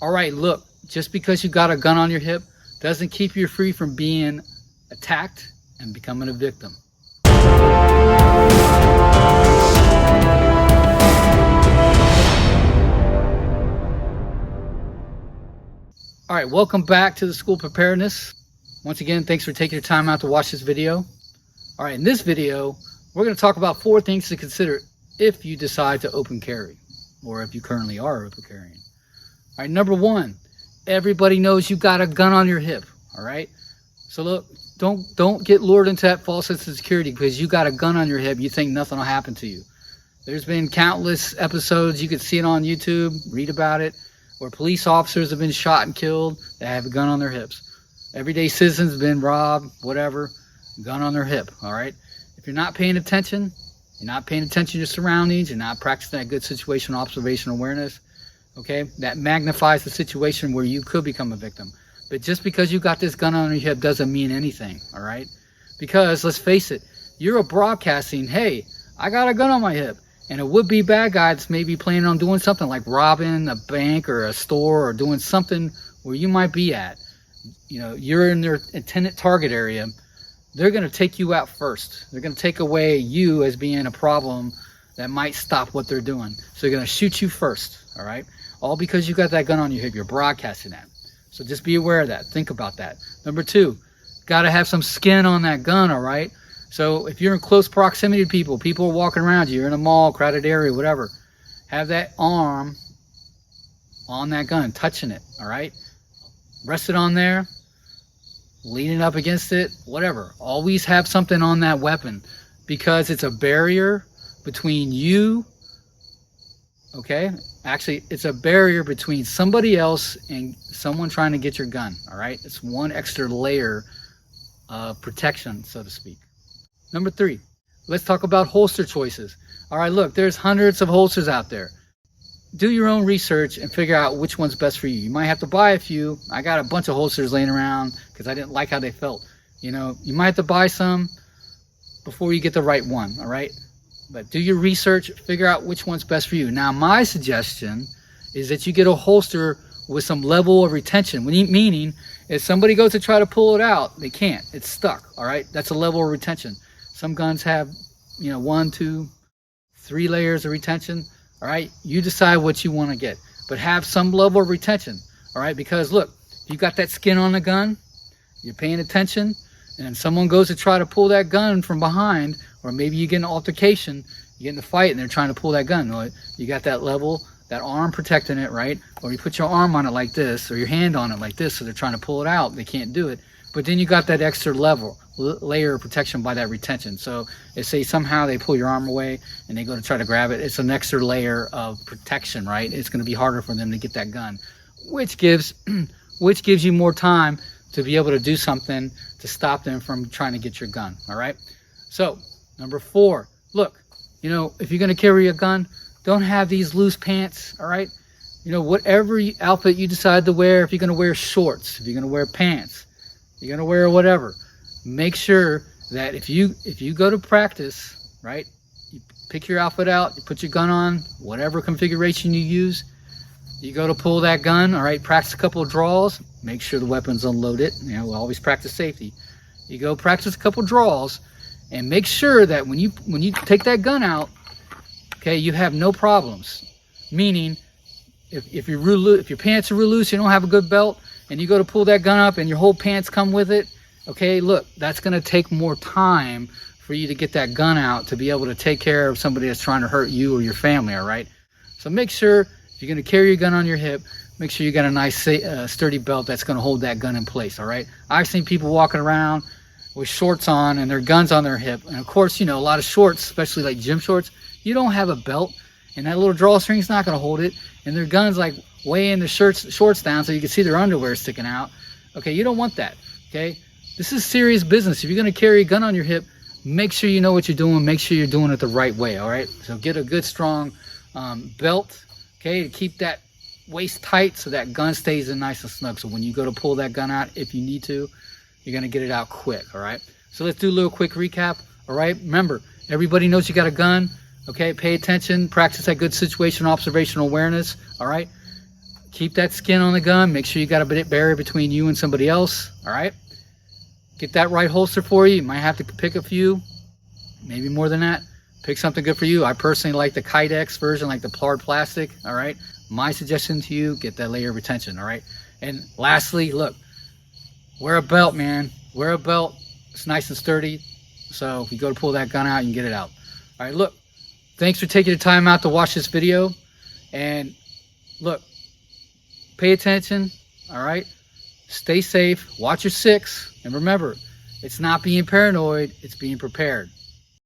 All right, look, just because you got a gun on your hip doesn't keep you free from being attacked and becoming a victim. All right, welcome back to the School Preparedness. Once again, thanks for taking your time out to watch this video. All right, in this video, we're going to talk about 4 things to consider if you decide to open carry, or if you currently are open carrying. All right, number 1, everybody knows you got a gun on your hip. All right, so look, don't get lured into that false sense of security because you got a gun on your hip. You think nothing will happen to you. There's been countless episodes. You can see it on YouTube, read about it, where police officers have been shot and killed that have a gun on their hips. Everyday citizens have been robbed, whatever, gun on their hip. All right, if you're not paying attention, you're not paying attention to your surroundings, you're not practicing that good situational observation awareness, okay, that magnifies the situation where you could become a victim. But just because you got this gun on your hip doesn't mean anything, all right? Because let's face it, you're broadcasting, hey, I got a gun on my hip. And a would-be bad guy that's maybe planning on doing something like robbing a bank or a store or doing something where you might be at. You know, you're in their intended target area. They're going to take you out first. They're going to take away you as being a problem that might stop what they're doing. So they're going to shoot you first, all right? All because you got that gun on your hip. You're broadcasting that. So just be aware of that. Think about that. Number 2, got to have some skin on that gun, all right? So if you're in close proximity to people are walking around you, you're in a mall, crowded area, whatever, have that arm on that gun, touching it, all right? Rest it on there, leaning up against it, whatever. Always have something on that weapon because it's a barrier between you, okay? Actually, it's a barrier between somebody else and someone trying to get your gun, all right? It's one extra layer of protection, so to speak. Number 3, let's talk about holster choices. All right, look, there's hundreds of holsters out there. Do your own research and figure out which one's best for you. You might have to buy a few. I got a bunch of holsters laying around because I didn't like how they felt. You know, you might have to buy some before you get the right one, all right? But do your research, figure out which one's best for you. Now, my suggestion is that you get a holster with some level of retention, meaning if somebody goes to try to pull it out, they can't. It's stuck, all right? That's a level of retention. Some guns have, 1, 2, 3 layers of retention. All right, you decide what you want to get, but have some level of retention. All right, because look, if you got that skin on the gun, you're paying attention, and someone goes to try to pull that gun from behind, or maybe you get an altercation, you get in a fight, and they're trying to pull that gun. Well, you got that level, that arm protecting it, right? Or you put your arm on it like this, or your hand on it like this, so they're trying to pull it out. They can't do it, but then you got that extra layer of protection by that retention. So if say somehow they pull your arm away and they go to try to grab it, it's an extra layer of protection, right? It's going to be harder for them to get that gun, which gives you more time to be able to do something to stop them from trying to get your gun. All right, so number 4, look, if you're going to carry a gun, don't have these loose pants. All right, whatever outfit you decide to wear, if you're going to wear shorts, if you're going to wear pants, you're going to wear whatever, make sure that if you go to practice, right, you pick your outfit out, you put your gun on, whatever configuration you use, you go to pull that gun, all right, practice a couple of draws, make sure the weapon's unloaded. We'll always practice safety. You go practice a couple of draws and make sure that when you take that gun out, okay, you have no problems. Meaning, if your pants are real loose, you don't have a good belt, and you go to pull that gun up and your whole pants come with it, okay, look, that's going to take more time for you to get that gun out to be able to take care of somebody that's trying to hurt you or your family, all right? So make sure if you're going to carry your gun on your hip, make sure you got a nice sturdy belt that's going to hold that gun in place, all right? I've seen people walking around with shorts on and their guns on their hip. And of course, a lot of shorts, especially like gym shorts, you don't have a belt, and that little drawstring's not going to hold it, and their gun's like way in the shorts down so you can see their underwear sticking out. Okay, you don't want that, okay? This is serious business. If you're going to carry a gun on your hip, make sure you know what you're doing. Make sure you're doing it the right way, all right? So get a good, strong belt, okay, to keep that waist tight so that gun stays in nice and snug. So when you go to pull that gun out, if you need to, you're going to get it out quick, all right? So let's do a little quick recap, all right? Remember, everybody knows you got a gun, okay? Pay attention, practice that good situational observational awareness, all right? Keep that skin on the gun. Make sure you got a bit barrier between you and somebody else. All right. Get that right holster for you. You might have to pick a few, maybe more than that. Pick something good for you. I personally like the Kydex version, like the hard plastic. All right. My suggestion to you, get that layer of retention. All right. And lastly, look, wear a belt, man. Wear a belt. It's nice and sturdy. So if you go to pull that gun out, you can get it out. All right. Look, thanks for taking the time out to watch this video. And look, pay attention. All right. Stay safe. Watch your six. And remember, it's not being paranoid. It's being prepared.